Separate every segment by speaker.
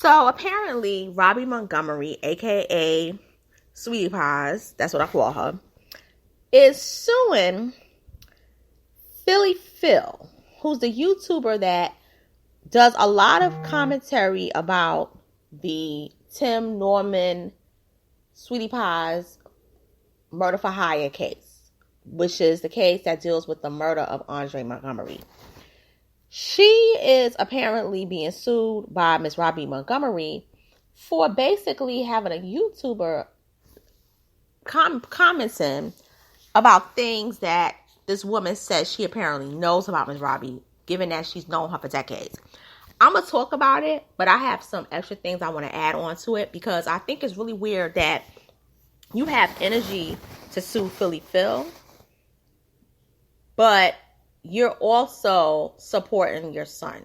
Speaker 1: So apparently, Robbie Montgomery, aka Sweetie Pies, that's what I call her, is suing Phylly, who's the YouTuber that does a lot of commentary about the Tim Norman Sweetie Pies murder for hire case, which is the case that deals with the murder of Andre Montgomery. She is apparently being sued by Miss Robbie Montgomery for basically having a YouTuber commenting about things that this woman says she apparently knows about Miss Robbie, given that she's known her for decades. I'm going to talk about it, but I have some extra things I want to add on to it because I think it's really weird that you have energy to sue Phylly, but you're also supporting your son.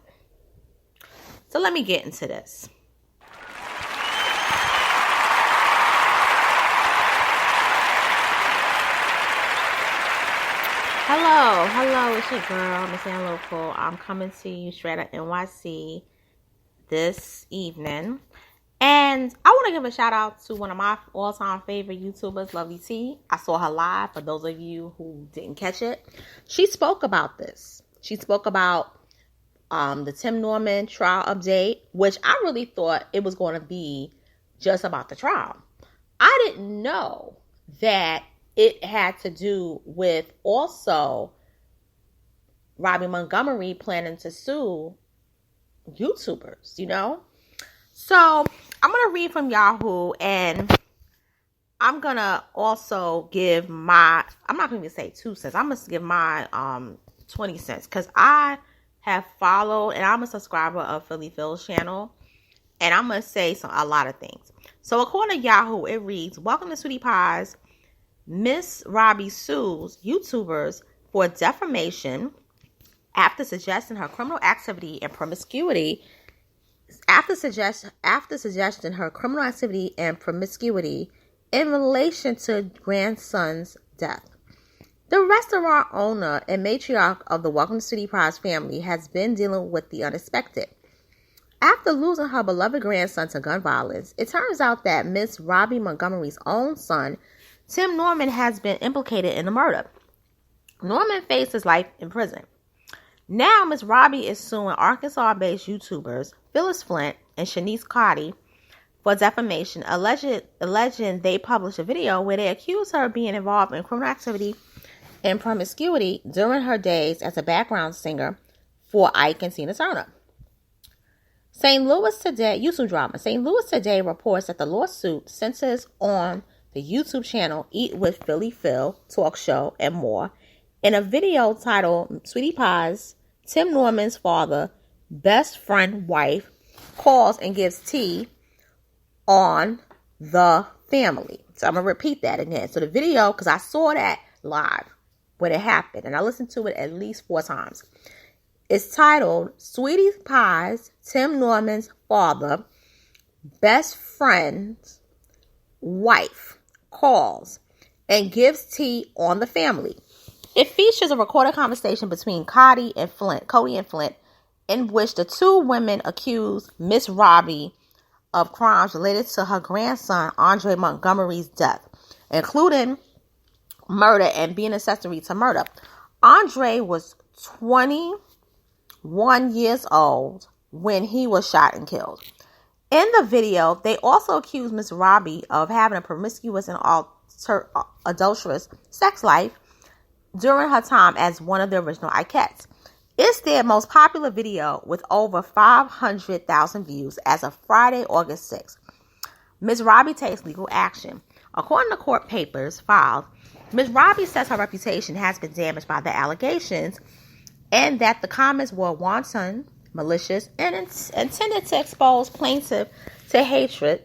Speaker 1: So let me get into this. Hello, it's your girl, Miss Ann Local. I'm coming to you straight out NYC this evening. And I want to give a shout out to one of my all-time favorite YouTubers, Lovely T. I saw her live, for those of you who didn't catch it. She spoke about this. She spoke about the Tim Norman trial update, which I really thought it was going to be just about the trial. I didn't know that it had to do with also Robbie Montgomery planning to sue YouTubers, you know? So I'm going to read from Yahoo, and I'm going to also give I'm not going to say 2 cents. I'm going to give my 20 cents because I have followed and I'm a subscriber of Phyl's channel, and I'm going to say a lot of things. So according to Yahoo, it reads, "Welcome to Sweetie Pies. Miss Robbie sues YouTubers for defamation after suggesting her criminal activity and promiscuity in relation to grandson's death. The restaurant owner and matriarch of the Welcome to Sweetie Pies family has been dealing with the unexpected. After losing her beloved grandson to gun violence, it turns out that Miss Robbie Montgomery's own son, Tim Norman, has been implicated in the murder. Norman faces life in prison. Now, Miss Robbie is suing Arkansas-based YouTubers Phyllis Flint and Shanice Cotty for defamation, alleging they published a video where they accuse her of being involved in criminal activity and promiscuity during her days as a background singer for Ike and Tina Turner. St. Louis Today reports that the lawsuit centers on the YouTube channel Eat with Phil talk show and more. In a video titled Sweetie Pies, Tim Norman's father, best friend, wife, calls and gives tea on the family. So I'm going to repeat that again. So the video, because I saw that live when it happened, and I listened to it at least 4 times. It's titled Sweetie Pies, Tim Norman's father, best friend's wife, calls and gives tea on the family. It features a recorded conversation between Cody and Flint, in which the 2 women accuse Miss Robbie of crimes related to her grandson, Andre Montgomery's death, including murder and being accessory to murder. Andre was 21 years old when he was shot and killed. In the video, they also accuse Miss Robbie of having a promiscuous and adulterous sex life during her time as one of the original Ikettes. It's their most popular video with over 500,000 views as of Friday, August 6th. Ms. Robbie takes legal action. According to court papers filed, Ms. Robbie says her reputation has been damaged by the allegations and that the comments were wanton, malicious, and intended to expose plaintiff to hatred,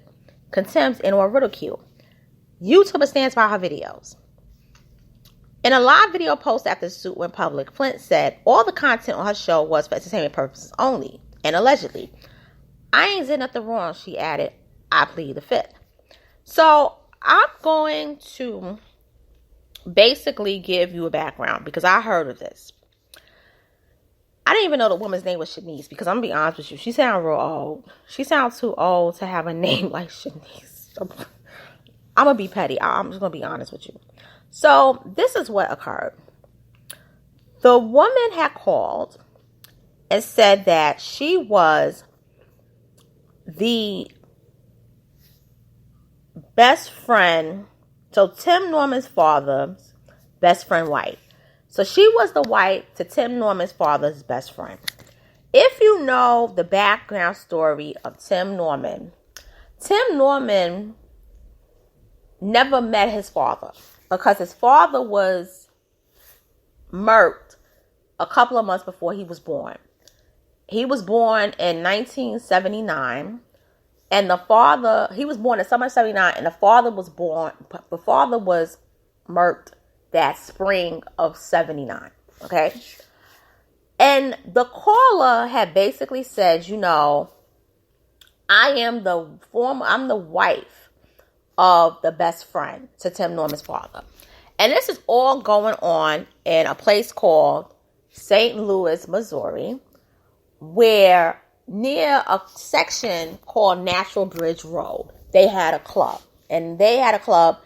Speaker 1: contempt, and or ridicule. YouTuber stands by her videos. In a live video post after the suit went public, Flint said all the content on her show was for entertainment purposes only, and allegedly, "I ain't did nothing wrong," she added. "I plead the fifth." So I'm going to basically give you a background because I heard of this. I didn't even know the woman's name was Shanice, because I'm going to be honest with you. She sounds real old. She sounds too old to have a name like Shanice. I'm going to be petty. I'm just going to be honest with you. So this is what occurred. The woman had called and said that she was the best friend. So Tim Norman's father's best friend wife. So she was the wife to Tim Norman's father's best friend. If you know the background story of Tim Norman never met his father because his father was murked a couple of months before he was born. He was born in 1979, and he was born in summer of 79, and the father was murked that spring of 79. Okay. And the caller had basically said, I'm the wife of the best friend to Tim Norman's father. And this is all going on in a place called St. Louis, Missouri, where near a section called Natural Bridge Road, they had a club. And they had a club,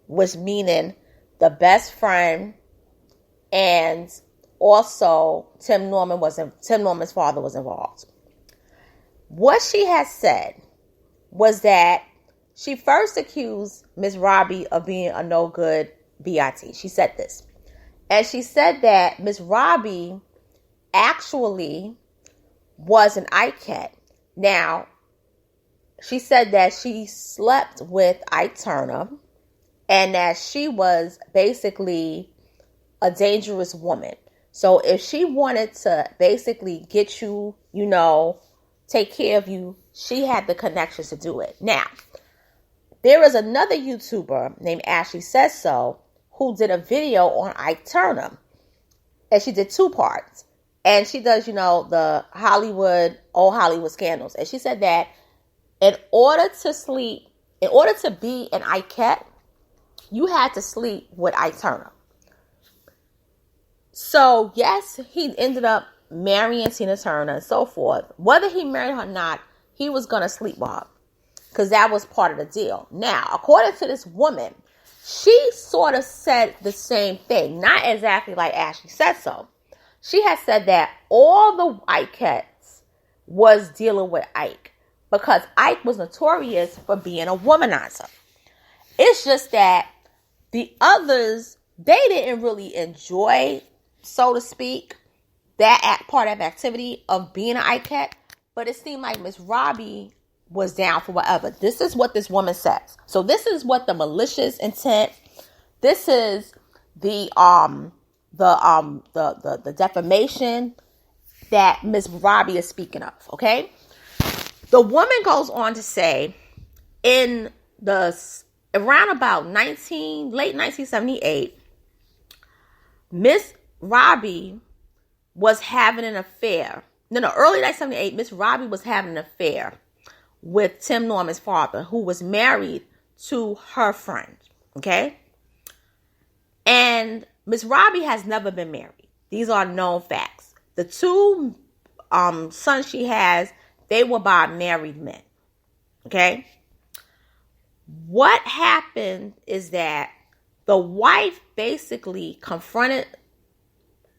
Speaker 1: which meaning the best friend and also Tim Norman's father was involved. What she had said was that she first accused Miss Robbie of being a no good BIT. She said this. And she said that Miss Robbie actually was an ICAT. Now, she said that she slept with Ike Turner and that she was basically a dangerous woman. So if she wanted to basically get you, take care of you, she had the connections to do it. Now, there is another YouTuber named Ashley Says So who did a video on Ike Turner. And she did 2 parts. And she does, the old Hollywood scandals. And she said that in order to be an ICAT, you had to sleep with Ike Turner. So, yes, he ended up marrying Tina Turner and so forth. Whether he married her or not, he was going to sleep with her because that was part of the deal. Now, according to this woman, she sort of said the same thing. Not exactly like Ashley Said So. She had said that all the ICATs was dealing with Ike because Ike was notorious for being a womanizer. It's just that the others, they didn't really enjoy, so to speak, that part of activity of being an ICAT, but it seemed like Miss Robbie was down for whatever. This is what this woman says. So this is what the malicious intent, this is the defamation that Miss Robbie is speaking of, okay? The woman goes on to say around about late 1978, Miss Robbie was having an affair. Early 1978, Miss Robbie was having an affair with Tim Norman's father, who was married to her friend, okay? And Miss Robbie has never been married. These are known facts. The 2 sons she has, they were by married men, okay? What happened is that the wife basically confronted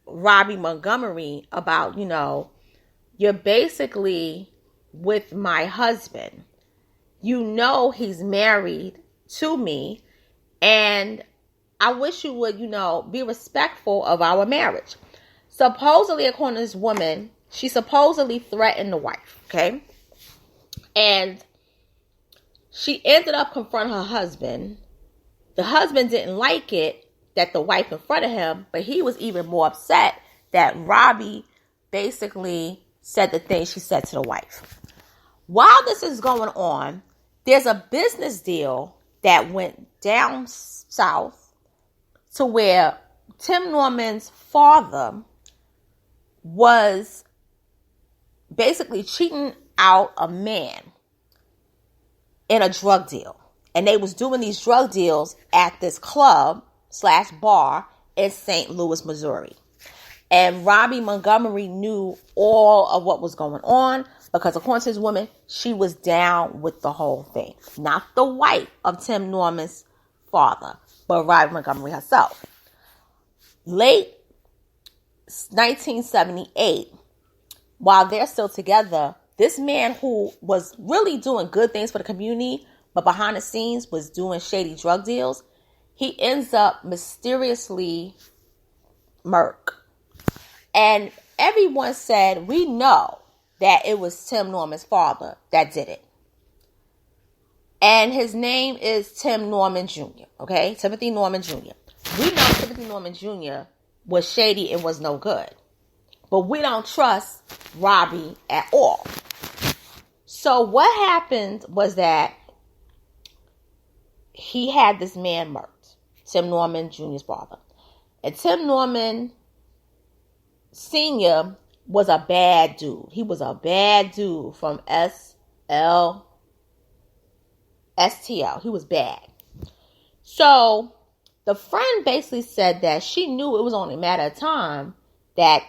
Speaker 1: Robbie Montgomery about, you're basically with my husband. He's married to me, and I wish you would, be respectful of our marriage. Supposedly, according to this woman, she supposedly threatened the wife, okay? And she ended up confronting her husband. The husband didn't like it that the wife confronted him, but he was even more upset that Robbie basically said the things she said to the wife. While this is going on, there's a business deal that went down south to where Tim Norman's father was basically cheating out a man in a drug deal. And they was doing these drug deals at this club/bar in St. Louis, Missouri. And Robbie Montgomery knew all of what was going on because, according to this woman, she was down with the whole thing. Not the wife of Tim Norman's father, but Robbie Montgomery herself. Late 1978, while they're still together, this man who was really doing good things for the community, but behind the scenes was doing shady drug deals, he ends up mysteriously murdered. And everyone said, we know that it was Tim Norman's father that did it. And his name is Tim Norman Jr., okay? Timothy Norman Jr. We know Timothy Norman Jr. was shady and was no good. But we don't trust Robbie at all. So what happened was that he had this man murdered, Tim Norman Jr.'s father. And Tim Norman Sr. was a bad dude. He was a bad dude from STL. He was bad. So the friend basically said that she knew it was only a matter of time that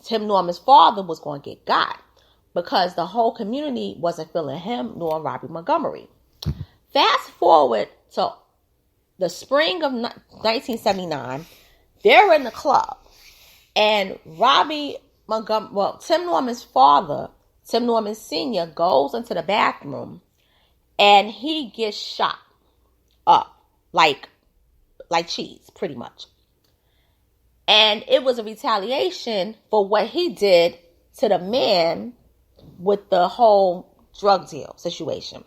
Speaker 1: Tim Norman's father was going to get got because the whole community wasn't feeling him nor Robbie Montgomery. Fast forward to the spring of 1979, they're in the club, and Tim Norman's father, Tim Norman Sr., goes into the bathroom, and he gets shot up like cheese, pretty much. And it was a retaliation for what he did to the man with the whole drug deal situation.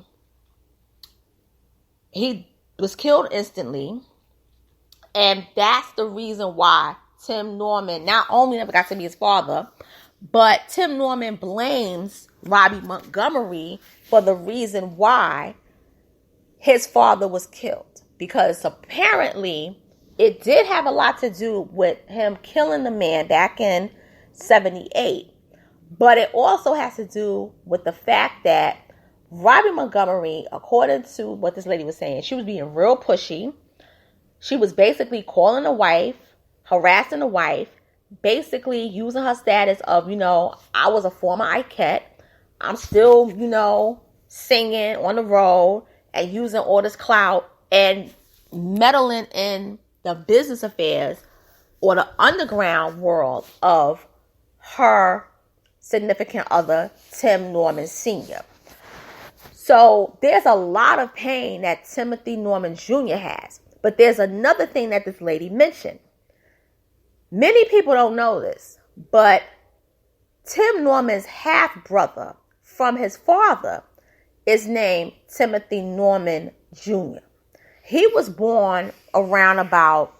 Speaker 1: He was killed instantly. And that's the reason why Tim Norman not only never got to be his father, but Tim Norman blames Robbie Montgomery for the reason why his father was killed. Because apparently it did have a lot to do with him killing the man back in 78. But it also has to do with the fact that Robbie Montgomery, according to what this lady was saying, she was being real pushy. She was basically calling the wife, harassing the wife, basically using her status of, I was a former Ikette. I'm still, singing on the road and using all this clout and meddling in the business affairs or the underground world of her significant other, Tim Norman Sr. So there's a lot of pain that Timothy Norman Jr. has. But there's another thing that this lady mentioned. Many people don't know this, but Tim Norman's half-brother from his father is named Timothy Norman Jr. He was born around about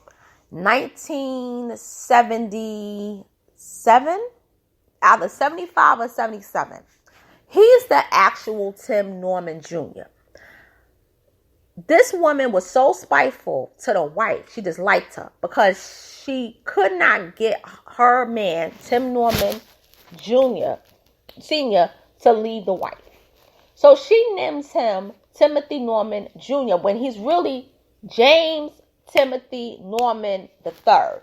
Speaker 1: 1977, either 75 or 77. He's the actual Tim Norman Jr. This woman was so spiteful to the wife. She disliked her because she could not get her man, Tim Norman Jr., Sr., to leave the wife. So she names him Timothy Norman Jr. when he's really James Timothy Norman III,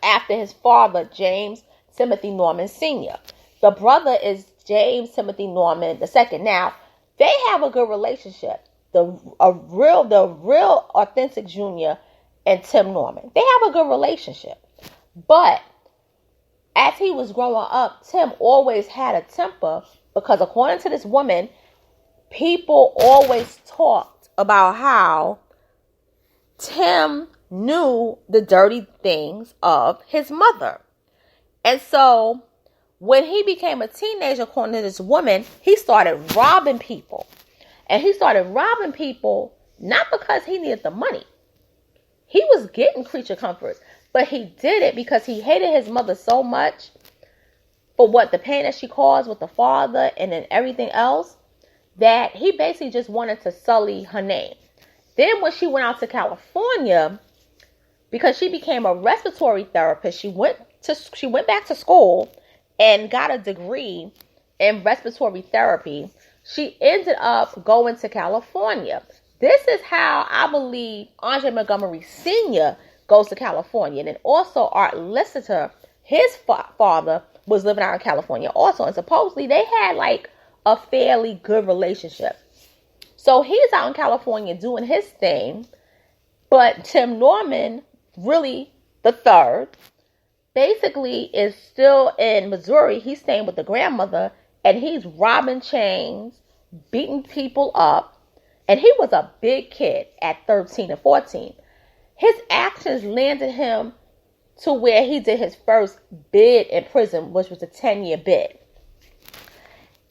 Speaker 1: after his father, James Timothy Norman Sr. The brother is James Timothy Norman II. Now, they have a good relationship. The real authentic Junior and Tim Norman. They have a good relationship. But as he was growing up, Tim always had a temper because, according to this woman, people always talked about how Tim knew the dirty things of his mother. And so when he became a teenager, according to this woman, he started robbing people. And he started robbing people not because he needed the money. He was getting creature comforts, but he did it because he hated his mother so much for the pain that she caused with the father and then everything else, that he basically just wanted to sully her name. Then when she went out to California, because she became a respiratory therapist, she went back to school and got a degree in respiratory therapy. She ended up going to California. This is how I believe Andre Montgomery Sr. goes to California. And then also Art Lister his father was living out in California also. And supposedly they had like a fairly good relationship. So he's out in California doing his thing. But Tim Norman, really the third, basically is still in Missouri. He's staying with the grandmother. And he's robbing chains, beating people up. And he was a big kid at 13 and 14. His actions landed him to where he did his first bid in prison, which was a 10-year bid.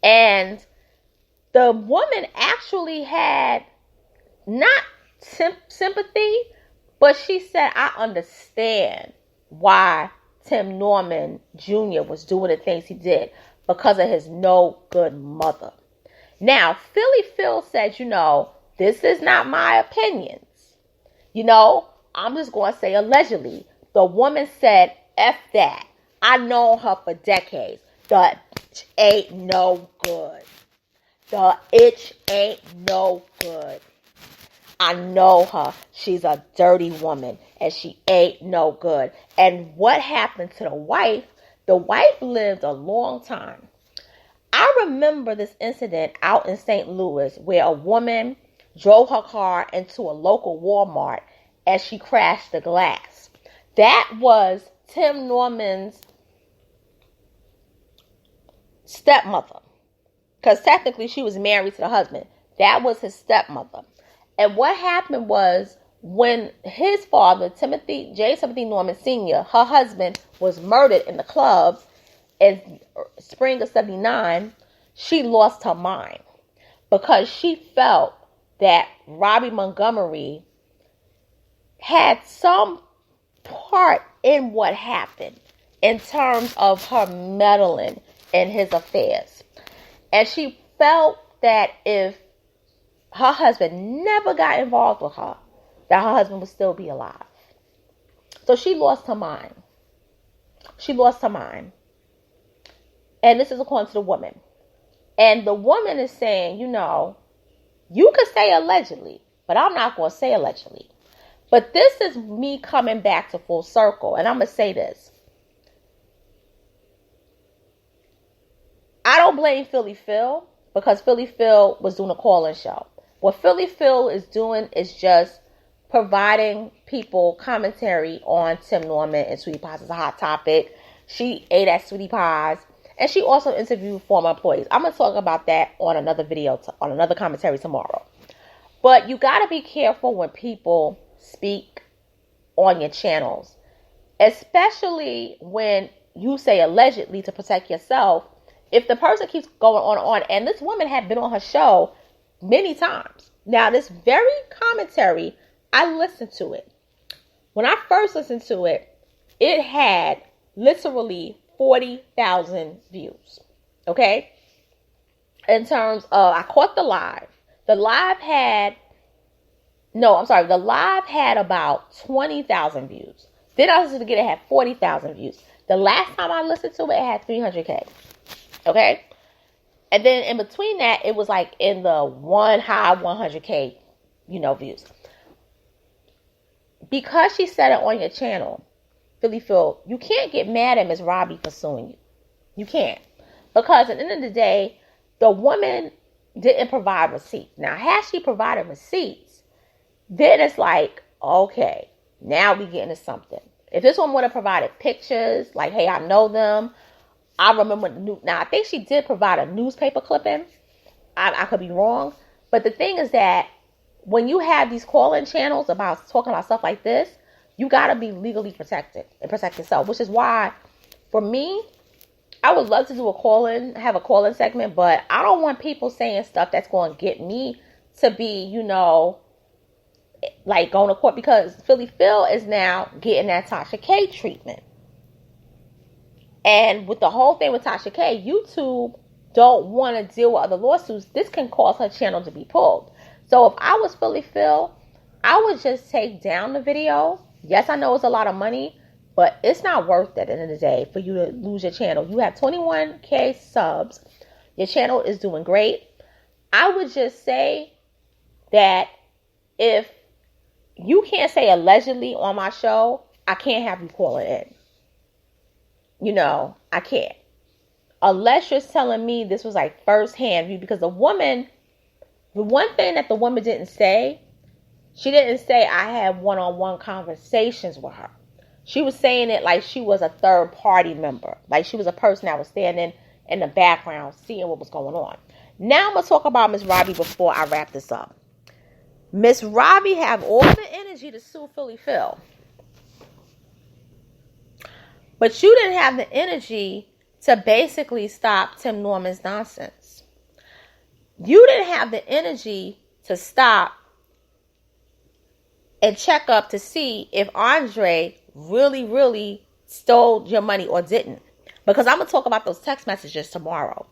Speaker 1: And the woman actually had not sympathy, but she said, I understand why Tim Norman Jr. was doing the things he did because of his no good mother. Now, Phylly said, this is not my opinions. I'm just going to say allegedly. The woman said, F that. I know her for decades. The itch ain't no good. The itch ain't no good. I know her. She's a dirty woman and she ain't no good. And what happened to the wife? The wife lived a long time. I remember this incident out in St. Louis where a woman drove her car into a local Walmart and she crashed the glass. That was Tim Norman's stepmother. Because technically she was married to the husband. That was his stepmother. And what happened was when his father, J. Timothy Norman Sr., her husband, was murdered in the club in spring of 79, she lost her mind because she felt that Robbie Montgomery had some part in what happened in terms of her meddling in his affairs. And she felt that if her husband never got involved with her, that her husband would still be alive. So she lost her mind. She lost her mind. And this is according to the woman. And the woman is saying, you could say allegedly, but I'm not going to say allegedly. But this is me coming back to full circle. And I'm going to say this. I don't blame Phylly because Phylly was doing a call-in show. What Phylly is doing is just providing people commentary on Tim Norman and Sweetie Pies is a hot topic. She ate at Sweetie Pies. And she also interviewed former employees. I'm going to talk about that on another video, on another commentary tomorrow. But you got to be careful when people speak on your channels. Especially when you say allegedly to protect yourself. If the person keeps going on and on. And this woman had been on her show many times. Now, this very commentary, I listened to it. When I first listened to it, it had literally 40,000 views. Okay? In terms of, I caught the live. The live had about 20,000 views. Then I listened to it had 40,000 views. The last time I listened to it, it had 300K. Okay? And then in between that, it was like in the high 100K, views. Because she said it on your channel, Phylly, you can't get mad at Miss Robbie for suing you. You can't. Because at the end of the day, the woman didn't provide receipts. Now, had she provided receipts, then it's like, okay, now we get into something. If this woman would have provided pictures, like, hey, I know them. I remember now I think she did provide a newspaper clipping. I could be wrong. But the thing is that when you have these call-in channels about talking about stuff like this, you got to be legally protected and protect yourself, which is why, for me, I would love to do have a call-in segment, but I don't want people saying stuff that's going to get me to be, like going to court, because Phil is now getting that Tasha K treatment. And with the whole thing with Tasha K, YouTube don't want to deal with other lawsuits. This can cause her channel to be pulled. So if I was Phil, I would just take down the video. Yes, I know it's a lot of money, but it's not worth it at the end of the day for you to lose your channel. You have 21K subs. Your channel is doing great. I would just say that if you can't say allegedly on my show, I can't have you call it in. I can't. Unless you're telling me this was like firsthand view, because the one thing that the woman didn't say, she didn't say I had one-on-one conversations with her. She was saying it like she was a third party member. Like she was a person that was standing in the background seeing what was going on. Now I'm going to talk about Miss Robbie before I wrap this up. Miss Robbie have all the energy to sue Phylly. But you didn't have the energy to basically stop Tim Norman's nonsense. You didn't have the energy to stop and check up to see if Andre really, really stole your money or didn't. Because I'm going to talk about those text messages tomorrow.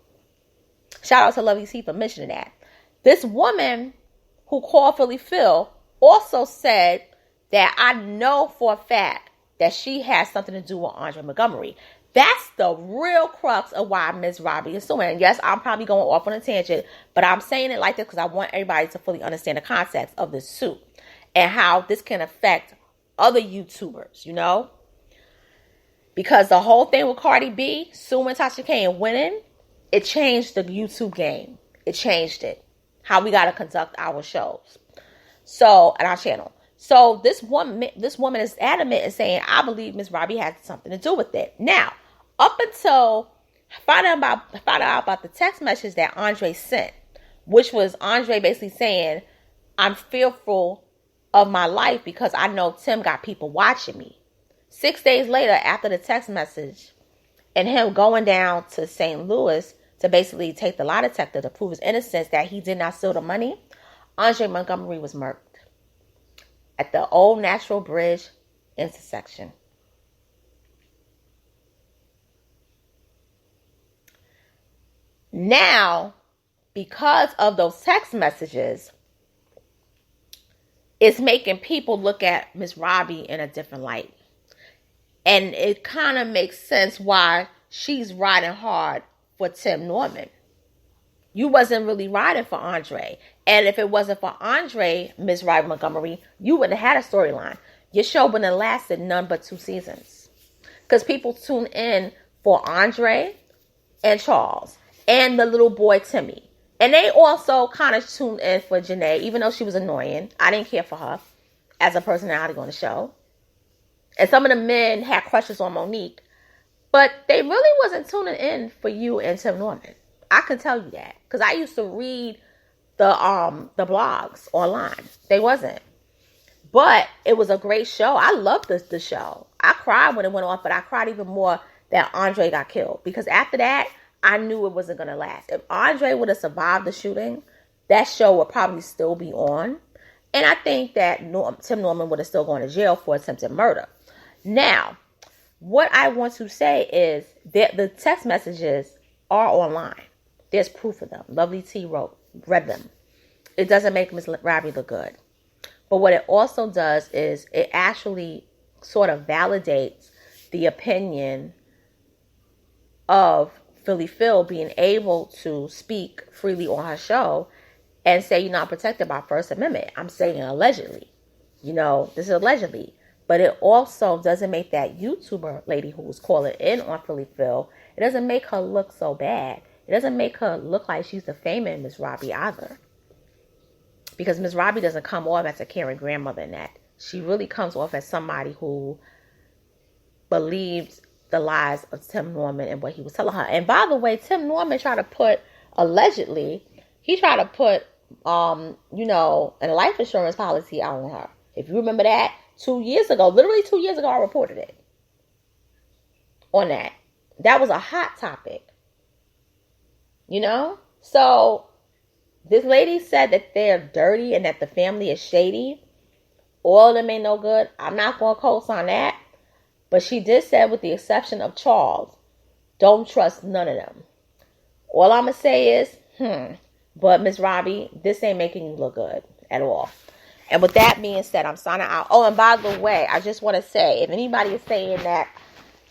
Speaker 1: Shout out to Lovey C for mentioning that. This woman who called Phylly also said that I know for a fact that she has something to do with Andre Montgomery. That's the real crux of why Miss Robbie is suing. Yes, I'm probably going off on a tangent, but I'm saying it like this because I want everybody to fully understand the context of this suit and how this can affect other YouTubers, Because the whole thing with Cardi B suing Tasha K and winning, it changed the YouTube game. It changed it. How we got to conduct our shows. And our channel. So this woman is adamant and saying, I believe Miss Robbie had something to do with it. Now, up until find out about the text message that Andre sent, which was Andre basically saying, I'm fearful of my life because I know Tim got people watching me. 6 days later, after the text message and him going down to St. Louis to basically take the lie detector to prove his innocence that he did not steal the money, Andre Montgomery was murdered at the Old Natural Bridge intersection. Now, because of those text messages, it's making people look at Miss Robbie in a different light. And it kind of makes sense why she's riding hard for Tim Norman. You wasn't really riding for Andre. And if it wasn't for Andre, Miss Robbie Montgomery, you wouldn't have had a storyline. Your show wouldn't have lasted none but 2 seasons. Because people tune in for Andre and Charles and the little boy Timmy. And they also kind of tuned in for Janae, even though she was annoying. I didn't care for her as a personality on the show. And some of the men had crushes on Monique. But they really wasn't tuning in for you and Tim Norman. I can tell you that. Because I used to read the blogs online. They wasn't. But it was a great show. I loved the show. I cried when it went off, but I cried even more that Andre got killed. Because after that, I knew it wasn't going to last. If Andre would have survived the shooting, that show would probably still be on. And I think that Tim Norman would have still gone to jail for attempted murder. Now, what I want to say is that the text messages are online. There's proof of them. Lovely T read them. It doesn't make Miss Robbie look good. But what it also does is it actually sort of validates the opinion of Phylly being able to speak freely on her show and say, I'm protected by First Amendment. I'm saying allegedly. This is allegedly. But it also doesn't make that YouTuber lady who was calling in on Phylly, it doesn't make her look so bad. It doesn't make her look like she's defaming Miss Robbie either. Because Miss Robbie doesn't come off as a caring grandmother in that. She really comes off as somebody who believed the lies of Tim Norman and what he was telling her. And by the way, Tim Norman tried to put, allegedly, he tried to put, a life insurance policy out on her. If you remember that, 2 years ago, literally 2 years ago, I reported it on that. That was a hot topic. So this lady said that they're dirty and that the family is shady. All of them ain't no good. I'm not going to co-sign that. But she did say, with the exception of Charles, don't trust none of them. All I'm going to say is, but Miss Robbie, this ain't making you look good at all. And with that being said, I'm signing out. Oh, and by the way, I just want to say, if anybody is saying that,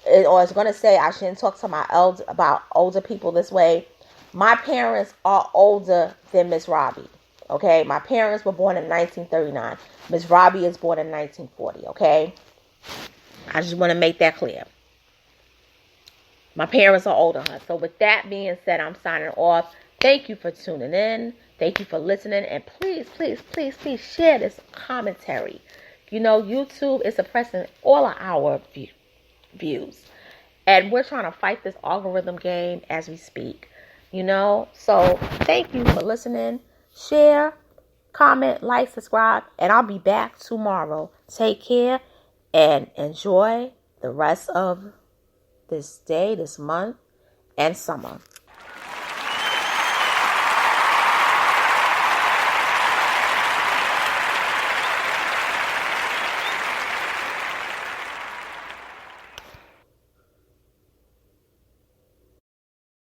Speaker 1: or is going to say I shouldn't talk to my about older people this way, my parents are older than Miss Robbie. Okay? My parents were born in 1939. Miss Robbie is born in 1940. Okay? I just want to make that clear. My parents are older, huh? So with that being said, I'm signing off. Thank you for tuning in. Thank you for listening. And please, please, please, please share this commentary. You know, YouTube is suppressing all of our views. And we're trying to fight this algorithm game as we speak. You know? So thank you for listening. Share, comment, like, subscribe. And I'll be back tomorrow. Take care and enjoy the rest of this day, this month, and summer.